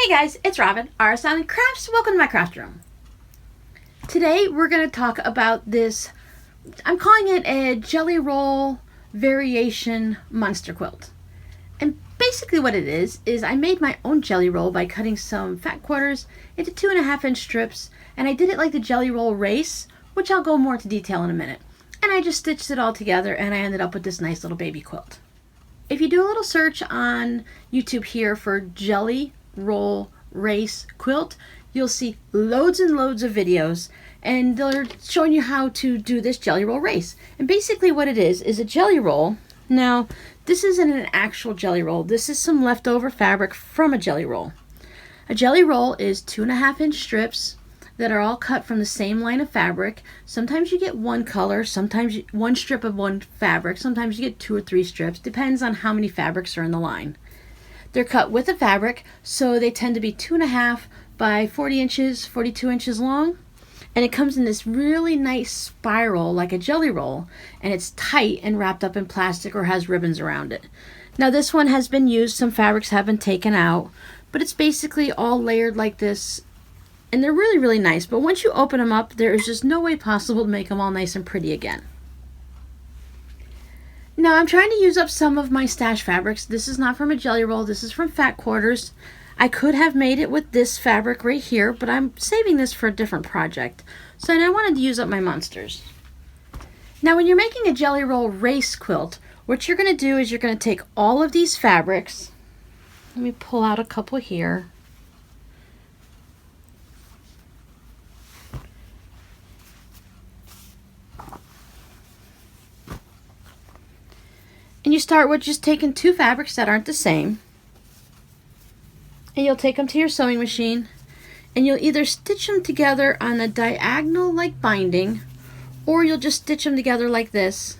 Hey guys, it's Robin, Artist on Crafts. Welcome to my craft room. Today we're going to talk about this, I'm calling it a jelly roll variation monster quilt. And basically what it is I made my own jelly roll by cutting some fat quarters into 2.5-inch strips, and I did it like the jelly roll race, which I'll go more into detail in a minute. And I just stitched it all together and I ended up with this nice little baby quilt. If you do a little search on YouTube here for jelly roll race quilt, you'll see loads and loads of videos, and they're showing you how to do this jelly roll race. And basically what it is a jelly roll. Now this isn't an actual jelly roll, this is some leftover fabric from a jelly roll. A jelly roll is 2.5-inch strips that are all cut from the same line of fabric. Sometimes you get one color, sometimes one strip of one fabric, sometimes you get 2 or 3 strips, depends on how many fabrics are in the line. They're cut with the fabric, so they tend to be 2.5 by 40 inches, 42 inches long. And it comes in this really nice spiral like a jelly roll, and it's tight and wrapped up in plastic or has ribbons around it. Now this one has been used, some fabrics have been taken out, but it's basically all layered like this, and they're really, really nice. But once you open them up, there is just no way possible to make them all nice and pretty again. Now I'm trying to use up some of my stash fabrics. This is not from a jelly roll, this is from fat quarters. I could have made it with this fabric right here, but I'm saving this for a different project. So I wanted to use up my monsters. Now when you're making a jelly roll race quilt, what you're going to do is you're going to take all of these fabrics. Let me pull out a couple here. And you start with just taking 2 fabrics that aren't the same, and you'll take them to your sewing machine, and you'll either stitch them together on a diagonal like binding, or you'll just stitch them together like this,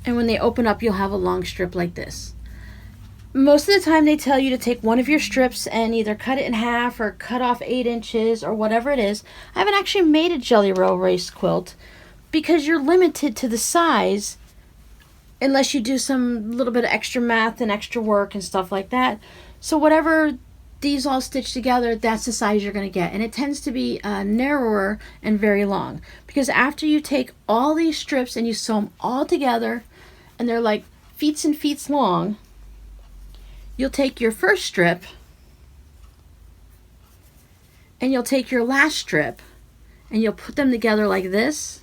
and when they open up you'll have a long strip like this. Most of the time they tell you to take one of your strips and either cut it in half or cut off 8 inches or whatever it is. I haven't actually made a jelly roll race quilt because you're limited to the size unless you do some little bit of extra math and extra work and stuff like that. So whatever these all stitched together, that's the size you're going to get. And it tends to be narrower and very long. Because after you take all these strips and you sew them all together, and they're like feet and feet long, you'll take your first strip, and you'll take your last strip, and you'll put them together like this,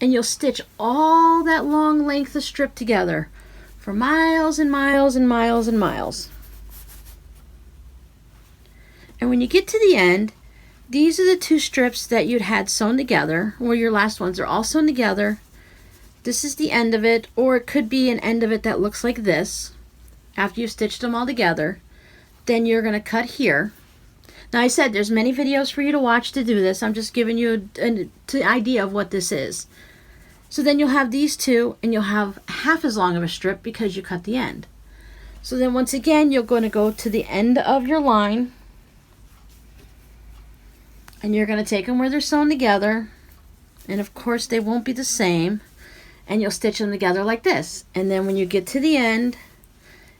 and you'll stitch all that long length of strip together for miles and miles and miles and miles. And when you get to the end, these are the 2 strips that you'd had sewn together, or your last ones are all sewn together. This is the end of it, or it could be an end of it that looks like this. After you've stitched them all together, then you're going to cut here. Now I said there's many videos for you to watch to do this. I'm just giving you an idea of what this is. So then you'll have these 2, and you'll have half as long of a strip because you cut the end. So then once again, you're going to go to the end of your line, and you're going to take them where they're sewn together, and of course they won't be the same, and you'll stitch them together like this. And then when you get to the end,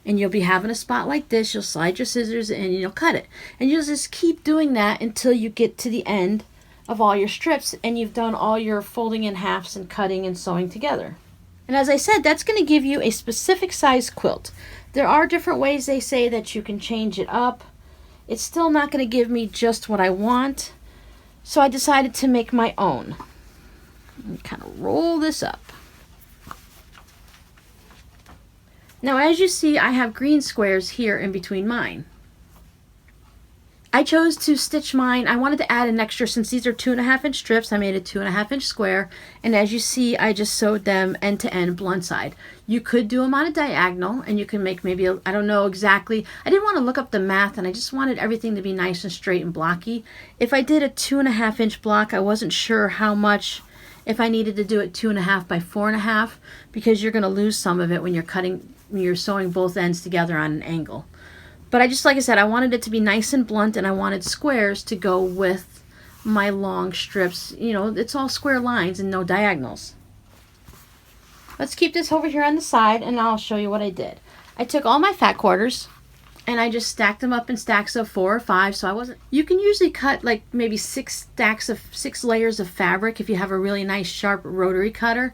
and you'll be having a spot like this, you'll slide your scissors in and you'll cut it. And you'll just keep doing that until you get to the end of all your strips and you've done all your folding in halves and cutting and sewing together. And as I said, that's going to give you a specific size quilt. There are different ways they say that you can change it up. It's still not going to give me just what I want, so I decided to make my own. And kind of roll this up. Now as you see, I have green squares here in between mine. I chose to stitch mine. I wanted to add an extra, since these are 2.5-inch strips, I made a 2.5-inch square, and as you see, I just sewed them end to end, blunt side. You could do them on a diagonal, and you can make maybe, I don't know exactly, I didn't want to look up the math, and I just wanted everything to be nice and straight and blocky. If I did a 2.5-inch block, I wasn't sure how much, if I needed to do it 2.5 by 4.5, because you're going to lose some of it when you're sewing both ends together on an angle. But I just, like I said, I wanted it to be nice and blunt, and I wanted squares to go with my long strips. You know, it's all square lines and no diagonals. Let's keep this over here on the side, and I'll show you what I did. I took all my fat quarters, and I just stacked them up in stacks of 4 or 5. So I wasn't, you can usually cut like maybe 6 layers of fabric if you have a really nice sharp rotary cutter.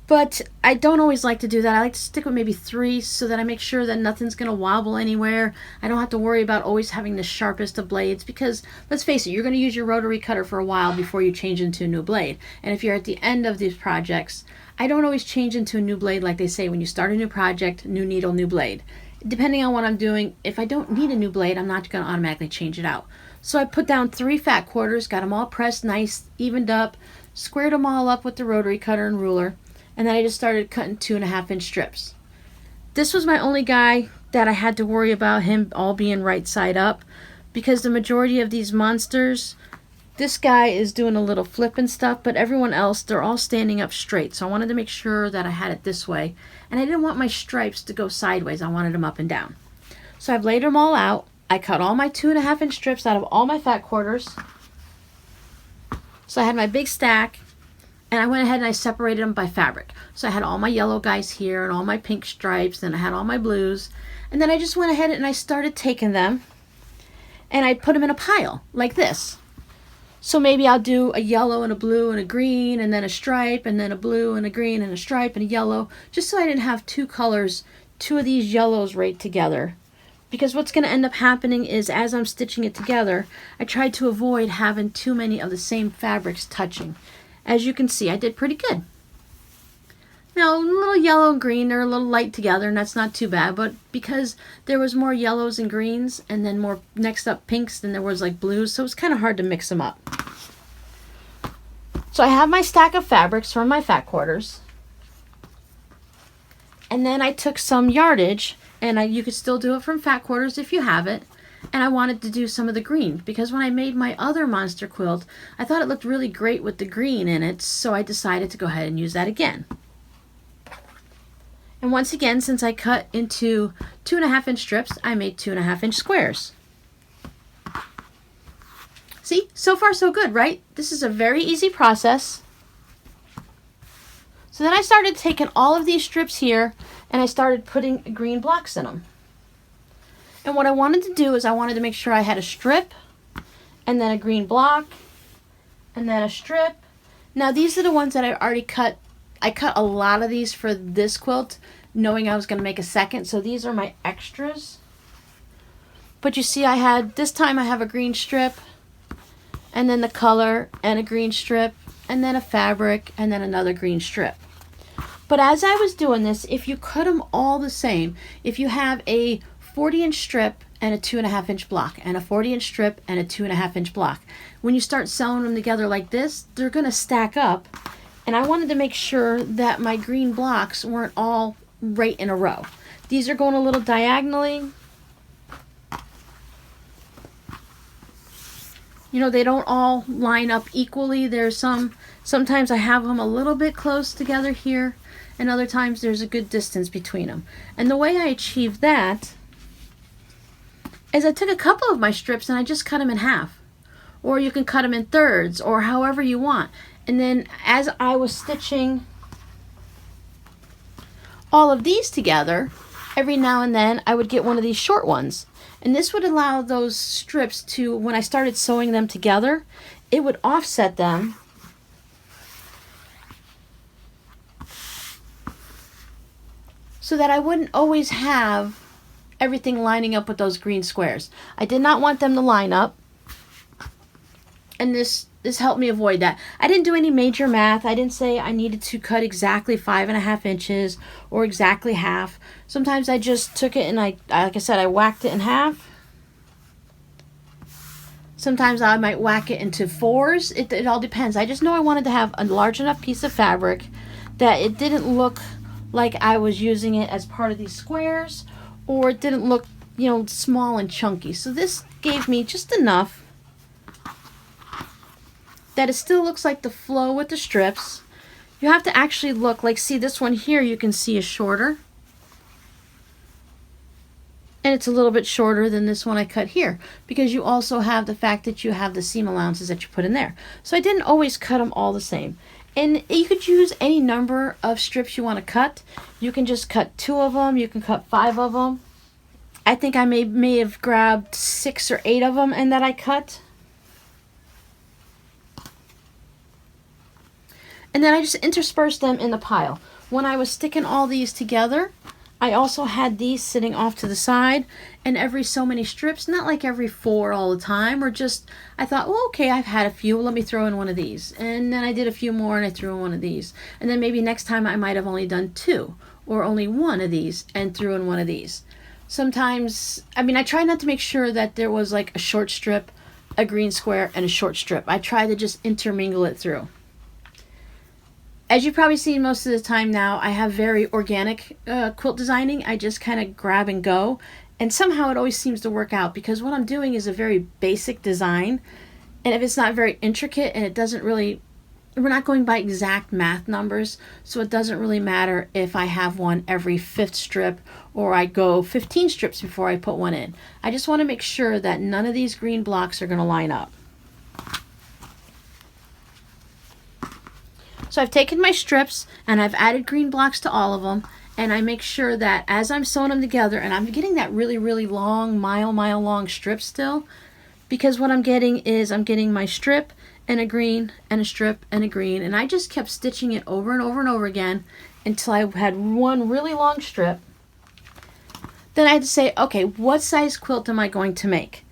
But I don't always like to do that. I like to stick with maybe 3 so that I make sure that nothing's going to wobble anywhere. I don't have to worry about always having the sharpest of blades, because let's face it, you're going to use your rotary cutter for a while before you change into a new blade. And if you're at the end of these projects, I don't always change into a new blade like they say when you start a new project, new needle, new blade. Depending on what I'm doing, if I don't need a new blade, I'm not going to automatically change it out. So I put down 3 fat quarters, got them all pressed nice, evened up, squared them all up with the rotary cutter and ruler. And then I just started cutting 2.5-inch strips. This was my only guy that I had to worry about him all being right side up, because the majority of these monsters, this guy is doing a little flip and stuff, but everyone else, they're all standing up straight. So I wanted to make sure that I had it this way. And I didn't want my stripes to go sideways. I wanted them up and down. So I've laid them all out. I cut all my 2.5-inch strips out of all my fat quarters. So I had my big stack. And I went ahead and I separated them by fabric. So I had all my yellow guys here and all my pink stripes, and I had all my blues. And then I just went ahead and I started taking them and I put them in a pile like this. So maybe I'll do a yellow and a blue and a green, and then a stripe, and then a blue and a green and a stripe and a yellow, just so I didn't have 2 colors, 2 of these yellows right together. Because what's going to end up happening is, as I'm stitching it together, I tried to avoid having too many of the same fabrics touching. As you can see, I did pretty good. Now, a little yellow and green, they're a little light together, and that's not too bad, but because there was more yellows and greens, and then more next up pinks than there was like blues, so it's kind of hard to mix them up. So I have my stack of fabrics from my fat quarters, and then I took some yardage, and you could still do it from fat quarters if you have it. And I wanted to do some of the green, because when I made my other monster quilt, I thought it looked really great with the green in it, so I decided to go ahead and use that again. And once again, since I cut into 2.5-inch strips, I made 2.5-inch squares. See, so far so good, right? This is a very easy process. So then I started taking all of these strips here, and I started putting green blocks in them. And what I wanted to do is I wanted to make sure I had a strip, and then a green block, and then a strip. Now these are the ones that I already cut. I cut a lot of these for this quilt, knowing I was going to make a second. So these are my extras. But you see, this time I have a green strip, and then the color, and a green strip, and then a fabric, and then another green strip. But as I was doing this, if you cut them all the same, if you have a 40-inch strip and a 2.5-inch block, and a 40-inch strip and a 2.5-inch block, when you start sewing them together like this, they're going to stack up. And I wanted to make sure that my green blocks weren't all right in a row. These are going a little diagonally. You know, they don't all line up equally. Sometimes I have them a little bit close together here, and other times there's a good distance between them. And the way I achieved that is I took a couple of my strips and I just cut them in half. Or you can cut them in thirds, or however you want. And then as I was stitching all of these together, every now and then I would get one of these short ones. And this would allow those strips to, when I started sewing them together, it would offset them. So that I wouldn't always have everything lining up with those green squares. I did not want them to line up, and this helped me avoid that. I didn't do any major math. I didn't say I needed to cut exactly 5.5 inches or exactly half. Sometimes I just took it and like I said, I whacked it in half. Sometimes I might whack it into 4s. It all depends. I just know I wanted to have a large enough piece of fabric that it didn't look like I was using it as part of these squares, or it didn't look, small and chunky. So this gave me just enough that it still looks like the flow with the strips. You have to actually look, like, see this one here, you can see is shorter. And it's a little bit shorter than this one I cut here, because you also have the fact that you have the seam allowances that you put in there. So I didn't always cut them all the same. And you could use any number of strips you want to cut. You can just cut 2 of them, you can cut 5 of them. I think I may have grabbed 6 or 8 of them and that I cut. And then I just interspersed them in the pile. When I was sticking all these together, I also had these sitting off to the side, and every so many strips, not like every 4 all the time, or just, I thought, well, okay, I've had a few, let me throw in one of these. And then I did a few more and I threw in one of these. And then maybe next time I might have only done 2 or only 1 of these and threw in one of these. Sometimes, I mean, I try not to make sure that there was like a short strip, a green square, and a short strip. I try to just intermingle it through. As you've probably seen most of the time now, I have very organic quilt designing. I just kind of grab and go. And somehow it always seems to work out because what I'm doing is a very basic design. And if it's not very intricate and it doesn't really, we're not going by exact math numbers. So it doesn't really matter if I have one every 5th strip or I go 15 strips before I put one in. I just want to make sure that none of these green blocks are going to line up. So I've taken my strips and I've added green blocks to all of them, and I make sure that as I'm sewing them together, and I'm getting that really, really long, mile long strip still, because what I'm getting is I'm getting my strip and a green and a strip and a green, and I just kept stitching it over and over and over again until I had one really long strip. Then I had to say, okay, what size quilt am I going to make?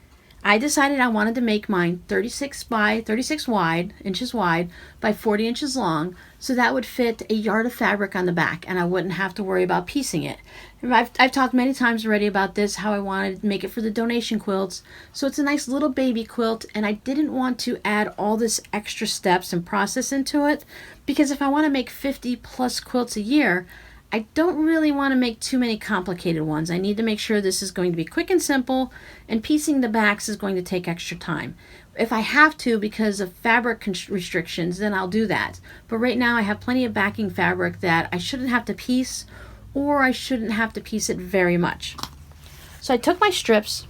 I decided I wanted to make mine 36 inches wide by 40 inches long, so that would fit a yard of fabric on the back and I wouldn't have to worry about piecing it. I've talked many times already about this, how I wanted to make it for the donation quilts. So it's a nice little baby quilt, and I didn't want to add all this extra steps and process into it, because if I want to make 50 plus quilts a year, I don't really want to make too many complicated ones. I need to make sure this is going to be quick and simple, and piecing the backs is going to take extra time. If I have to because of fabric restrictions, then I'll do that. But right now I have plenty of backing fabric that I shouldn't have to piece, or I shouldn't have to piece it very much. So I took my strips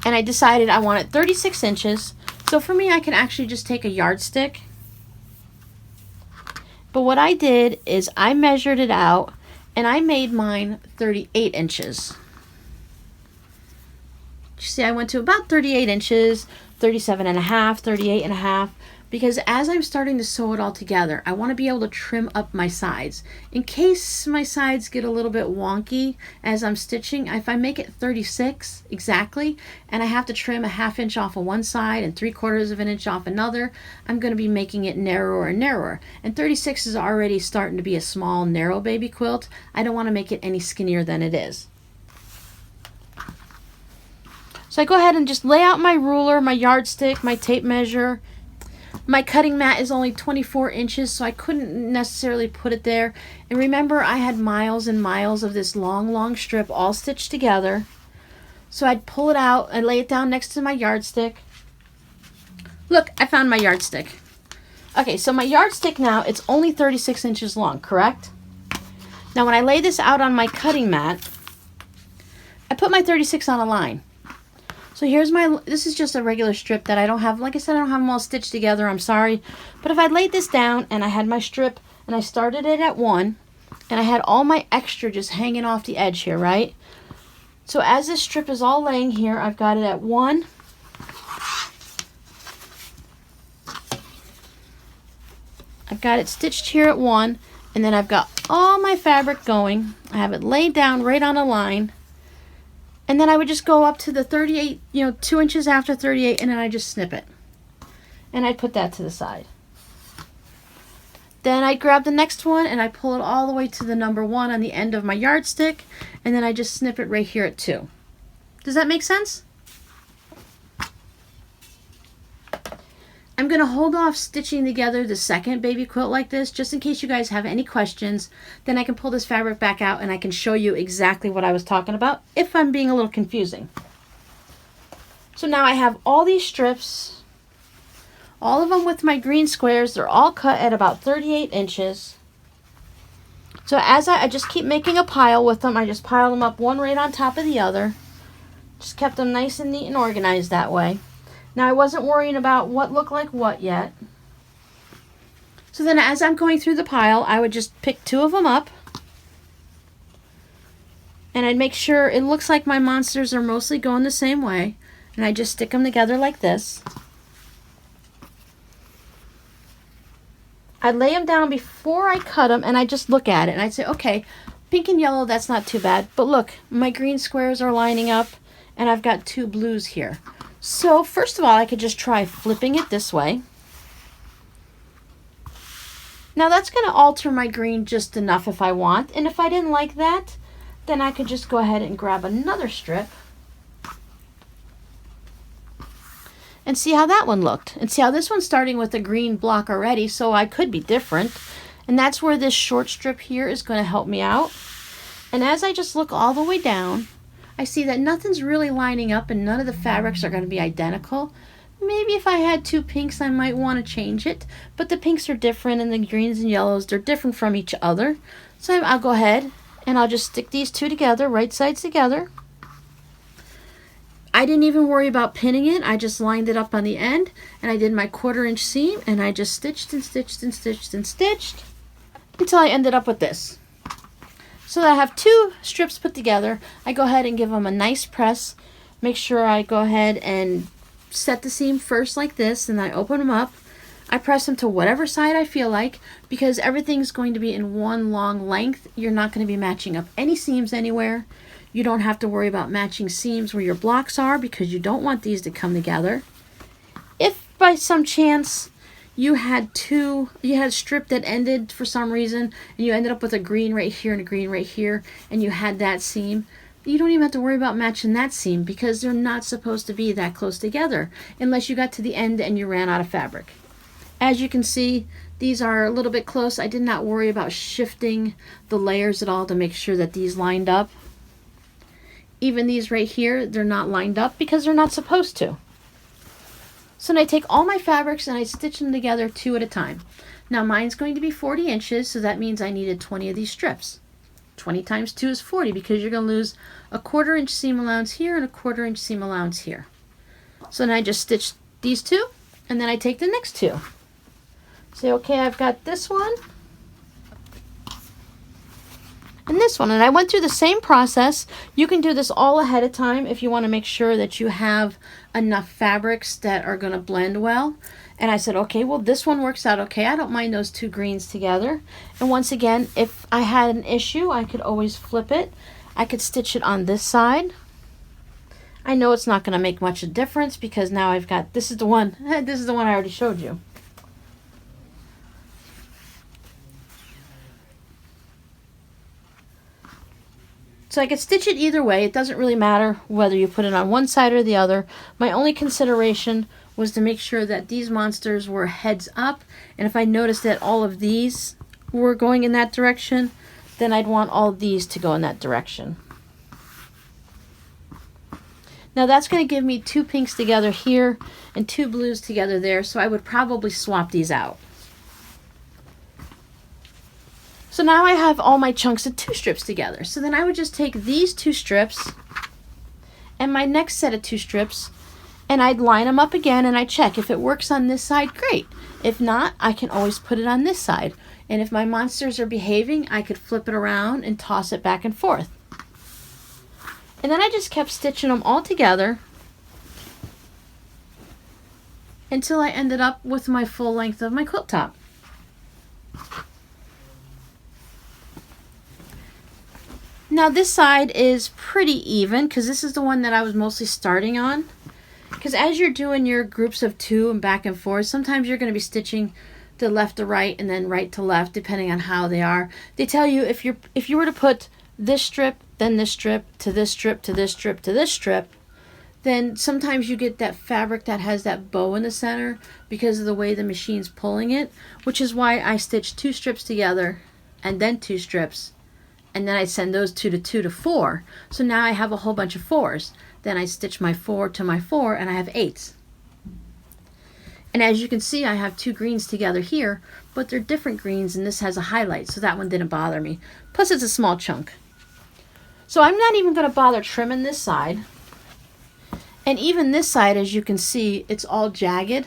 and I decided I wanted 36 inches. So for me, I can actually just take a yardstick. But what I did is I measured it out and I made mine 38 inches. You see, I went to about 38 inches, 37 and a half, 38 and a half, because as I'm starting to sew it all together, I want to be able to trim up my sides. In case my sides get a little bit wonky as I'm stitching, if I make it 36 exactly, and I have to trim a ½ inch off of one side and 3/4 of an inch off another, I'm going to be making it narrower and narrower. And 36 is already starting to be a small, narrow baby quilt. I don't want to make it any skinnier than it is. So I go ahead and just lay out my ruler, my yardstick, my tape measure. My cutting mat is only 24 inches, so I couldn't necessarily put it there. And remember, I had miles and miles of this long strip all stitched together. So I'd pull it out and lay it down next to my yardstick. Look, I found my yardstick. Okay, so my yardstick now, it's only 36 inches long, correct? Now when I lay this out on my cutting mat, I put my 36 on a line. So here's this is just a regular strip that I don't have, like I said, I don't have them all stitched together, I'm sorry. But if I laid this down and I had my strip and I started it at 1, and I had all my extra just hanging off the edge here, right? So as this strip is all laying here, I've got it at 1. I've got it stitched here at 1, and then I've got all my fabric going. I have it laid down right on a line. And then I would just go up to the 38, 2 inches after 38, and then I just snip it. And I'd put that to the side. Then I'd grab the next one and I pull it all the way to the number 1 on the end of my yardstick, and then I just snip it right here at 2. Does that make sense? I'm going to hold off stitching together the second baby quilt like this, just in case you guys have any questions. Then I can pull this fabric back out and I can show you exactly what I was talking about if I'm being a little confusing. So now I have all these strips, all of them with my green squares. They're all cut at about 38 inches. So as I just keep making a pile with them, I just pile them up one right on top of the other. Just kept them nice and neat and organized that way. Now I wasn't worrying about what looked like what yet. So then as I'm going through the pile, I would just pick 2 of them up. And I'd make sure it looks like my monsters are mostly going the same way. And I just stick them together like this. I lay them down before I cut them, and I just look at it and I'd say, okay, pink and yellow, that's not too bad. But look, my green squares are lining up and I've got 2 blues here. So first of all, I could just try flipping it this way. Now that's going to alter my green just enough if I want. And if I didn't like that, then I could just go ahead and grab another strip and see how that one looked. And see how this one's starting with a green block already, so I could be different. And that's where this short strip here is going to help me out. And as I just look all the way down, I see that nothing's really lining up and none of the fabrics are going to be identical. Maybe if I had 2 pinks, I might want to change it. But the pinks are different and the greens and yellows, they're different from each other. So I'll go ahead and I'll just stick these 2 together, right sides together. I didn't even worry about pinning it. I just lined it up on the end and I did my 1/4 inch seam and I just stitched and stitched and stitched and stitched until I ended up with this. So that I have 2 strips put together. I go ahead and give them a nice press. Make sure I go ahead and set the seam first like this, and I open them up. I press them to whatever side I feel like, because everything's going to be in one long length. You're not going to be matching up any seams anywhere. You don't have to worry about matching seams where your blocks are, because you don't want these to come together. If by some chance you had a strip that ended for some reason and you ended up with a green right here and a green right here, and you had that seam, you don't even have to worry about matching that seam, because they're not supposed to be that close together unless you got to the end and you ran out of fabric. As you can see, these are a little bit close. I did not worry about shifting the layers at all to make sure that these lined up. Even these right here, they're not lined up because they're not supposed to. So then I take all my fabrics and I stitch them together 2 at a time. Now mine's going to be 40 inches, so that means I needed 20 of these strips. 20 times 2 is 40, because you're going to lose a 1/4 inch seam allowance here and a 1/4 inch seam allowance here. So then I just stitch these 2 and then I take the next 2. Say, okay, I've got this one and this one, and I went through the same process. You can do this all ahead of time if you want to make sure that you have enough fabrics that are going to blend well. And I said, okay, well, this one works out okay. I don't mind those 2 greens together. And once again, if I had an issue, I could always flip it. I could stitch it on this side. I know it's not going to make much of a difference, because now I've got, this is the one I already showed you. So I could stitch it either way. It doesn't really matter whether you put it on one side or the other. My only consideration was to make sure that these monsters were heads up, and if I noticed that all of these were going in that direction, then I'd want all of these to go in that direction. Now that's going to give me 2 pinks together here and 2 blues together there, so I would probably swap these out. So now I have all my chunks of 2 strips together. So then I would just take these 2 strips and my next set of 2 strips, and I'd line them up again, and I check. If it works on this side, great. If not, I can always put it on this side. And if my monsters are behaving, I could flip it around and toss it back and forth. And then I just kept stitching them all together until I ended up with my full length of my quilt top. Now this side is pretty even, because this is the one that I was mostly starting on. Because as you're doing your groups of 2 and back and forth, sometimes you're going to be stitching to left to right and then right to left, depending on how they are. They tell you if you were to put this strip, then this strip, to this strip, to this strip, to this strip, then sometimes you get that fabric that has that bow in the center because of the way the machine's pulling it, which is why I stitch 2 strips together and then 2 strips, and then I send those 2 to 2 to 4. So now I have a whole bunch of 4s. Then I stitch my 4 to my 4, and I have 8s. And as you can see, I have 2 greens together here, but they're different greens, and this has a highlight, so that one didn't bother me. Plus it's a small chunk. So I'm not even going to bother trimming this side. And even this side, as you can see, it's all jagged.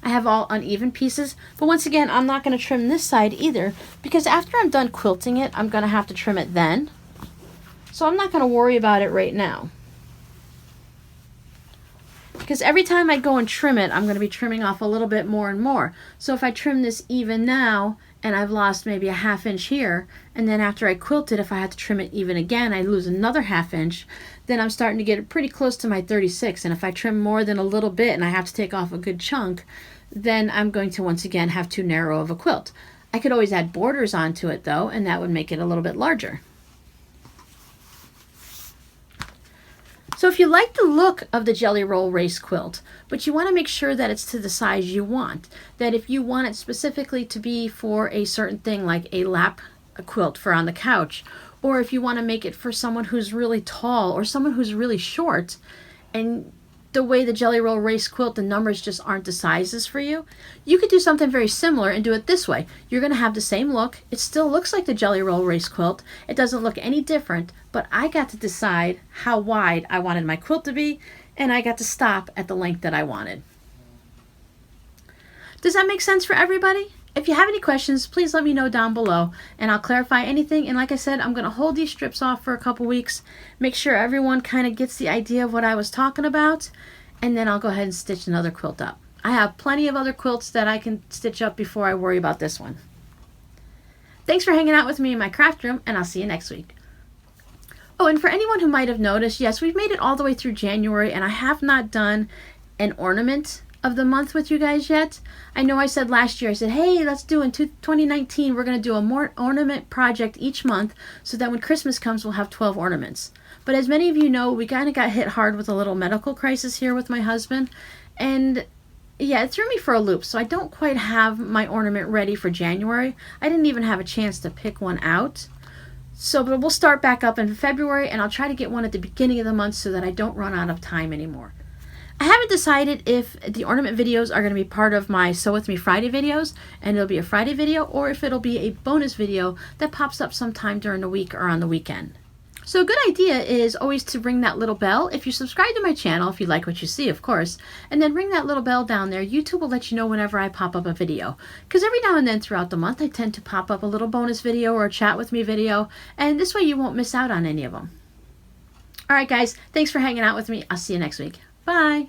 I have all uneven pieces, but once again, I'm not going to trim this side either, because after I'm done quilting it, I'm going to have to trim it then. So I'm not going to worry about it right now. Because every time I go and trim it, I'm going to be trimming off a little bit more and more. So if I trim this even now, and I've lost maybe a ½ inch here, and then after I quilt it, if I had to trim it even again, I lose another ½ inch, then I'm starting to get pretty close to my 36. And if I trim more than a little bit and I have to take off a good chunk, then I'm going to once again have too narrow of a quilt. I could always add borders onto it though, and that would make it a little bit larger. So if you like the look of the Jelly Roll Race quilt, but you want to make sure that it's to the size you want, that if you want it specifically to be for a certain thing like a lap quilt for on the couch, or if you want to make it for someone who's really tall or someone who's really short, and the way the Jelly Roll Race quilt, the numbers just aren't the sizes for you, you could do something very similar and do it this way. You're going to have the same look. It still looks like the Jelly Roll Race quilt. It doesn't look any different, but I got to decide how wide I wanted my quilt to be, and I got to stop at the length that I wanted. Does that make sense for everybody? If you have any questions, please let me know down below, and I'll clarify anything. And like I said, I'm going to hold these strips off for a couple weeks, make sure everyone kind of gets the idea of what I was talking about, and then I'll go ahead and stitch another quilt up. I have plenty of other quilts that I can stitch up before I worry about this one. Thanks for hanging out with me in my craft room, and I'll see you next week. Oh, and for anyone who might have noticed, yes, we've made it all the way through January, and I have not done an ornament of the month with you guys yet. I know I said last year, I said, hey, let's do in 2019, we're going to do a more ornament project each month so that when Christmas comes, we'll have 12 ornaments. But as many of you know, we kind of got hit hard with a little medical crisis here with my husband. And yeah, it threw me for a loop. So I don't quite have my ornament ready for January. I didn't even have a chance to pick one out. So but we'll start back up in February, and I'll try to get one at the beginning of the month so that I don't run out of time anymore. I haven't decided if the ornament videos are going to be part of my Sew With Me Friday videos, and it'll be a Friday video, or if it'll be a bonus video that pops up sometime during the week or on the weekend. So a good idea is always to ring that little bell. If you subscribe to my channel, if you like what you see, of course, and then ring that little bell down there, YouTube will let you know whenever I pop up a video. Because every now and then throughout the month, I tend to pop up a little bonus video or a chat with me video, and this way you won't miss out on any of them. All right, guys, thanks for hanging out with me. I'll see you next week. Bye.